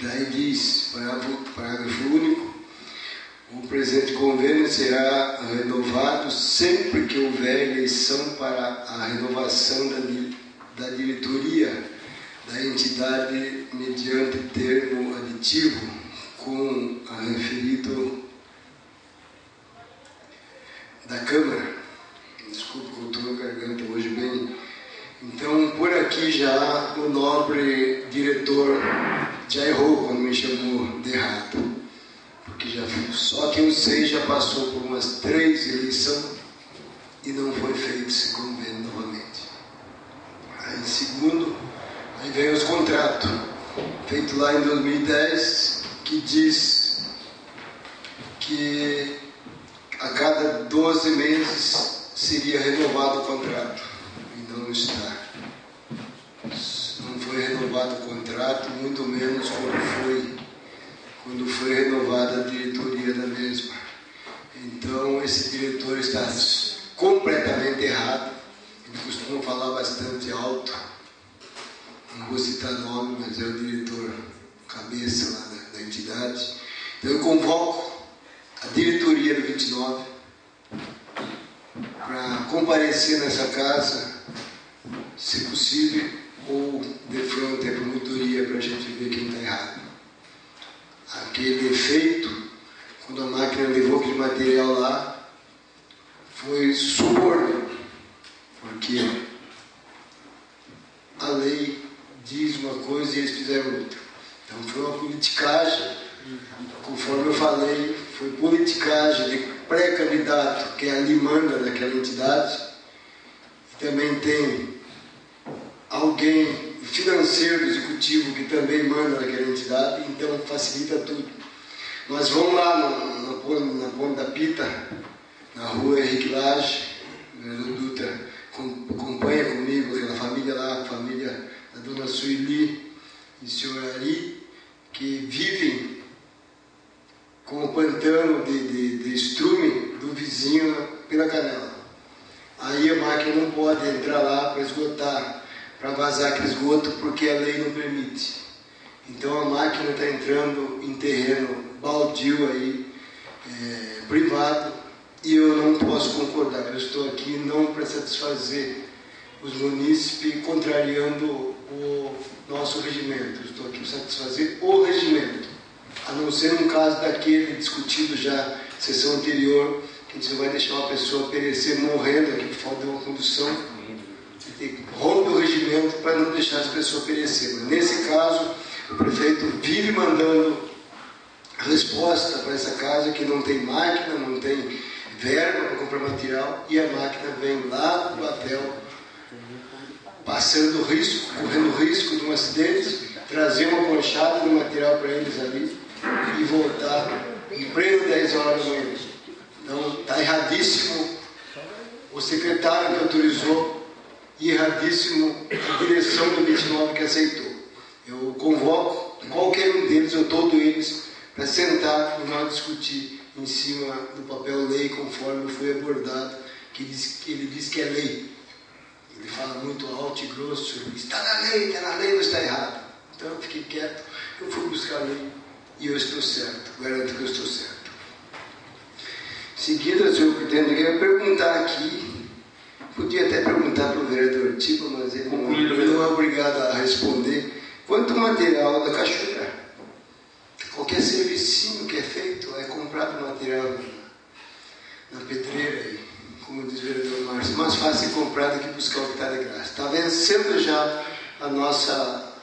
Daí diz, parágrafo único, o presente convênio será renovado sempre que houver eleição para a renovação da diretoria da entidade mediante termo aditivo com a referido da Câmara. Desculpe que eu estou com a garganta hoje bem. Então, por aqui já o nobre diretor já errou quando me chamou de errado. Porque só que o 6 já passou por umas 3 eleições e não foi feito esse convênio novamente. Aí, segundo, aí vem os contratos, feito lá em 2010, que diz que a cada 12 meses seria renovado o contrato. E não está. Não foi renovado o contrato, muito menos quando foi renovada a diretoria da mesma. Então, esse diretor está completamente errado. Ele costuma falar bastante alto. Não vou citar nome, mas é o diretor cabeça lá da entidade. Então, eu convoco a diretoria do 29 para comparecer nessa casa, se possível, ou de frente à promotoria para a gente ver quem está errado. Aquele efeito, quando a máquina levou aquele material lá, foi suborno, porque a lei diz uma coisa e eles fizeram outra. Então foi uma politicagem, conforme eu falei, foi politicagem de pré-candidato que ali manda naquela entidade. Também tem alguém financeiro, executivo, que também manda naquela entidade, então facilita tudo. Nós vamos lá na Ponte da Pita, na rua Henrique Lage, o Dutra acompanha comigo, aquela família lá, a família da dona Sueli e o senhor Ari, que vivem com o pantano de estrume do vizinho pela canela. Aí a máquina não pode entrar lá para esgotar, para vazar aquele esgoto, porque a lei não permite. Então a máquina está entrando em terreno baldio aí, privado, e eu não posso concordar. Eu estou aqui não para satisfazer os munícipes, contrariando o nosso regimento. Eu estou aqui para satisfazer o regimento, a não ser um caso daquele discutido já na sessão anterior, que a gente não vai deixar uma pessoa perecer morrendo aqui por falta de uma condução. Rompe o regimento para não deixar as pessoas perecer. Mas nesse caso, o prefeito vive mandando resposta para essa casa que não tem máquina, não tem verba para comprar material, e a máquina vem lá do Batel, passando risco, correndo risco de um acidente, trazer uma conchada de material para eles ali e voltar em pleno 10 horas da manhã. Então, está erradíssimo o secretário que autorizou e erradíssimo a direção do 29 que aceitou. Eu convoco qualquer um deles ou todos eles para sentar e nós discutir em cima do papel lei, conforme foi abordado, que ele diz que é lei. Ele fala muito alto e grosso, ele diz, está na lei, não está errado. Então eu fiquei quieto, eu fui buscar a lei e eu estou certo, garanto que eu estou certo. Em seguida, senhor presidente, eu queria perguntar aqui, podia até perguntar para o vereador Tiba, mas ele não é obrigado a responder. Quanto material da cachoeira? Qualquer servicinho que é feito é comprado material na pedreira, aí, como diz o vereador Márcio. Mais fácil comprar do que buscar o que está de graça. Está vencendo já a nossa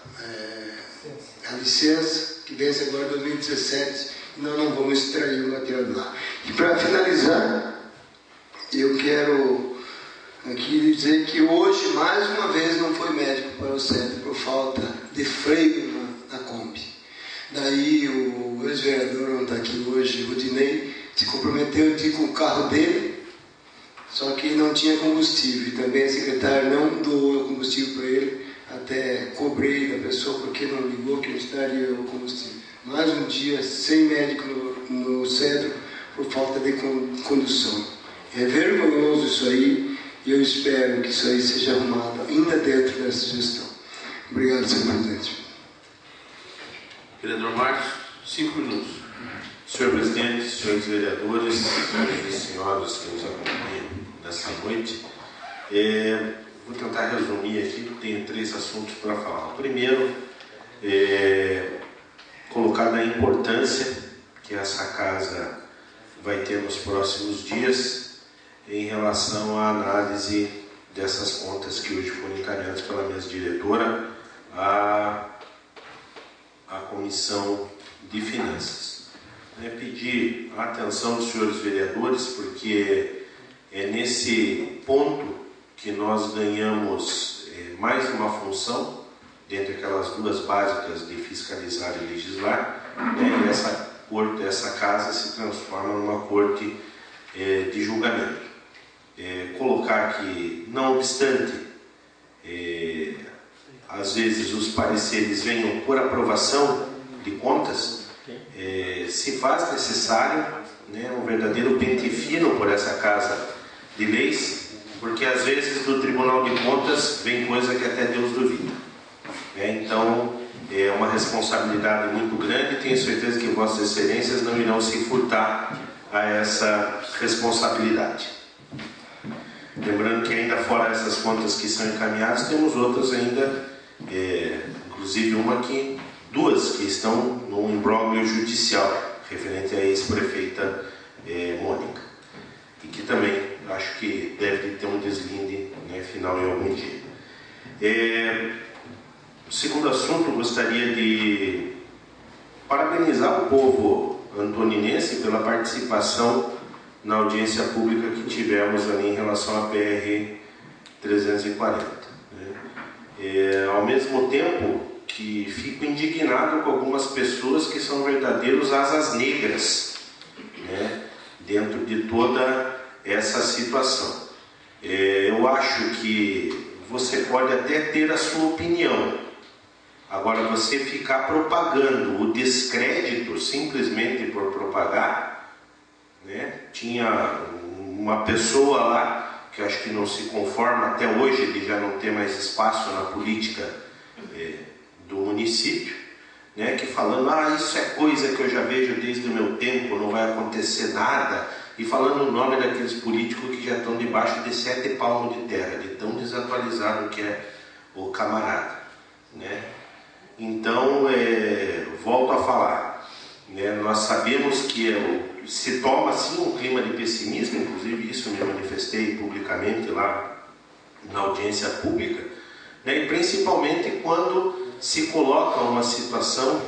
a licença, que vence agora em 2017, e nós não vamos extrair o material de lá. E para finalizar, eu quero aqui dizer que hoje, mais uma vez, não foi médico para o centro por falta de freio na Kombi. Daí o ex-vereador não está aqui hoje, o Rodinei, se comprometeu de ir com o carro dele, só que não tinha combustível. E também a secretária não doou combustível para ele, até cobrei da pessoa porque não ligou que não estaria o combustível. Mais um dia sem médico no centro por falta de condução. É vergonhoso isso aí, e eu espero que isso aí seja arrumado ainda dentro dessa gestão. Obrigado, senhor presidente. Vereador Marcos, 5 minutos. Senhor presidente, senhores vereadores, senhores e senhoras que nos acompanham nessa noite, vou tentar resumir aqui, porque tenho 3 assuntos para falar. O primeiro colocar da importância que essa casa vai ter nos próximos dias em relação à análise dessas contas que hoje foram encaminhadas pela mesa diretora à Comissão de Finanças. Pedir a atenção dos senhores vereadores, porque é nesse ponto que nós ganhamos mais uma função, dentre aquelas 2 básicas de fiscalizar e legislar, e essa casa se transforma numa corte de julgamento. Colocar que, não obstante, às vezes os pareceres venham por aprovação de contas, se faz necessário um verdadeiro pente fino por essa casa de leis, porque às vezes do Tribunal de Contas vem coisa que até Deus duvida. Então é uma responsabilidade muito grande, tenho certeza que Vossas Excelências não irão se furtar a essa responsabilidade. Lembrando que ainda fora essas contas que são encaminhadas, temos outras ainda, inclusive 2 que estão no imbróglio judicial, referente à ex-prefeita Mônica, e que também acho que deve ter um deslinde final em algum dia. O segundo assunto, gostaria de parabenizar o povo antoninense pela participação na audiência pública que tivemos ali em relação à PR-340. Ao mesmo tempo que fico indignado com algumas pessoas que são verdadeiros asas negras, dentro de toda essa situação. Eu acho que você pode até ter a sua opinião, agora você ficar propagando o descrédito simplesmente por propagar, tinha uma pessoa lá que acho que não se conforma até hoje de já não ter mais espaço na política do município, que falando, isso é coisa que eu já vejo desde o meu tempo, não vai acontecer nada, e falando o nome daqueles políticos que já estão debaixo de 7 palmos de terra, de tão desatualizado que é o camarada. Então, volto a falar, nós sabemos que se toma sim um clima de pessimismo, inclusive isso me manifestei publicamente lá na audiência pública, e principalmente quando se coloca uma situação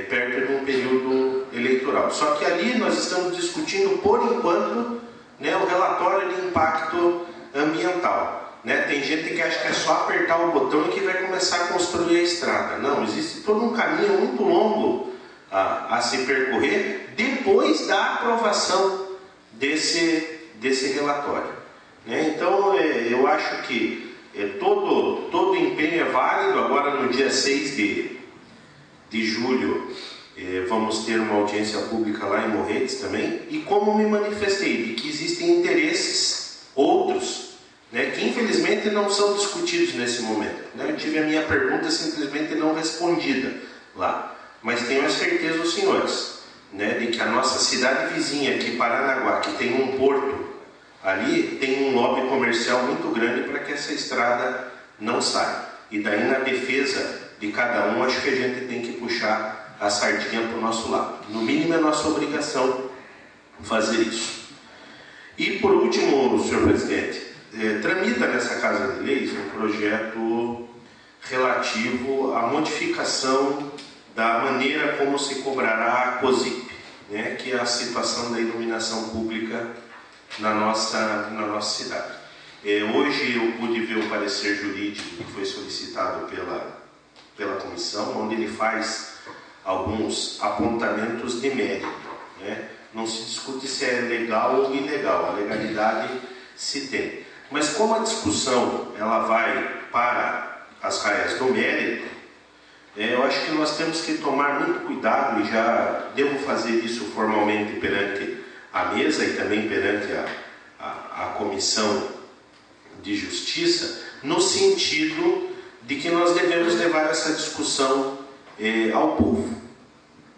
perto de um período eleitoral. Só que ali nós estamos discutindo, por enquanto, o relatório de impacto ambiental. Tem gente que acha que é só apertar o botão e que vai começar a construir a estrada. Não, existe todo um caminho muito longo a se percorrer depois da aprovação desse relatório. Então, eu acho que todo empenho é válido. Agora, no dia 6 de julho, vamos ter uma audiência pública lá em Morretes também. E como me manifestei, de que existem interesses outros, que infelizmente não são discutidos nesse momento. Eu tive a minha pergunta simplesmente não respondida lá. Mas tenho a certeza, os senhores, de que a nossa cidade vizinha aqui, Paranaguá, que tem um porto ali, tem um lobby comercial muito grande para que essa estrada não saia. E daí, na defesa de cada um, acho que a gente tem que puxar a sardinha para o nosso lado. No mínimo, é nossa obrigação fazer isso. E, por último, senhor presidente, tramita nessa Casa de Leis um projeto relativo à modificação da maneira como se cobrará a COSIP, que é a situação da iluminação pública na nossa cidade. Hoje eu pude ver o parecer jurídico que foi solicitado pela comissão, onde ele faz alguns apontamentos de mérito. Não se discute se é legal ou ilegal, a legalidade se tem. Mas como a discussão ela vai para as raias do mérito, eu acho que nós temos que tomar muito cuidado, e já devo fazer isso formalmente perante a mesa e também perante a Comissão de Justiça, no sentido de que nós devemos levar essa discussão ao povo.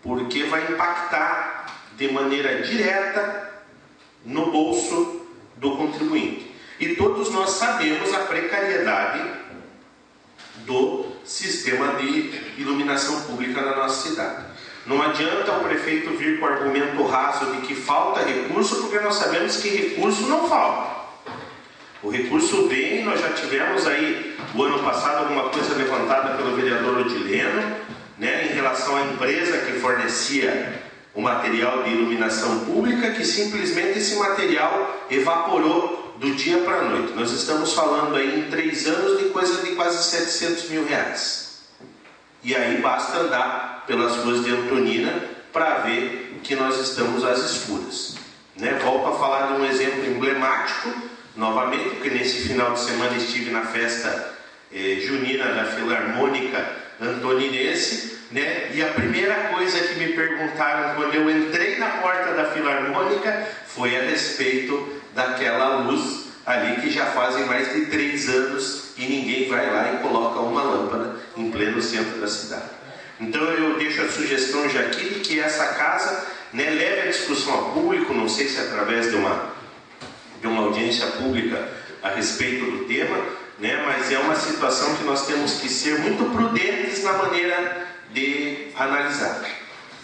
porque vai impactar de maneira direta no bolso do contribuinte. E todos nós sabemos a precariedade do sistema de iluminação pública na nossa cidade. Não adianta o prefeito vir com o argumento raso de que falta recurso, porque nós sabemos que recurso não falta. O recurso vem, nós já tivemos aí, o ano passado, alguma coisa levantada pelo vereador Odileno, né, em relação à empresa que fornecia o material de iluminação pública, que simplesmente esse material evaporou do dia para a noite. Nós estamos falando aí em 3 anos de coisa de quase 700 mil reais. E aí basta andar pelas ruas de Antonina para ver que nós estamos às escuras. Né? Volto a falar de um exemplo emblemático, novamente, porque nesse final de semana estive na festa junina da Filarmônica Antoninense, né? E a primeira coisa que me perguntaram quando eu entrei na porta da Filarmônica foi a respeito daquela luz ali que já fazem mais de 3 anos e ninguém vai lá e coloca uma lâmpada em pleno centro da cidade. Então eu deixo a sugestão já aqui de que essa casa, né, leve a discussão ao público, não sei se através de uma audiência pública a respeito do tema, né, mas é uma situação que nós temos que ser muito prudentes na maneira de analisar,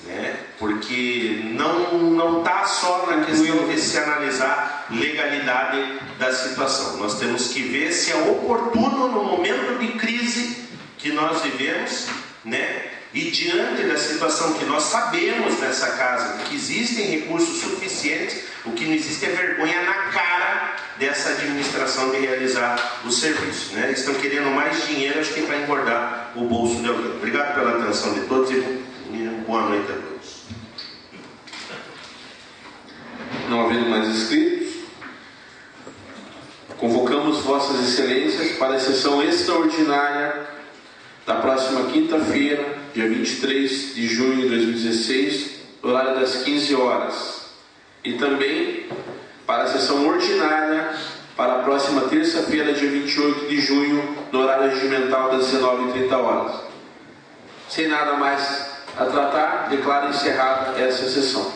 né, porque não está só na questão de se analisar legalidade da situação. Nós temos que ver se é oportuno no momento de crise que nós vivemos, né, e diante da situação que nós sabemos nessa casa, que existem recursos suficientes, o que não existe é vergonha na cara dessa administração de realizar o serviço, né? Eles estão querendo mais dinheiro, acho que para engordar o bolso de alguém. Obrigado pela atenção de todos e boa noite a todos. Não havendo mais inscritos, convocamos Vossas Excelências para a sessão extraordinária da próxima quinta-feira, dia 23 de junho de 2016, no horário das 15 horas. E também para a sessão ordinária para a próxima terça-feira, dia 28 de junho, no horário regimental das 19h30. Sem nada mais a tratar, declaro encerrada essa sessão.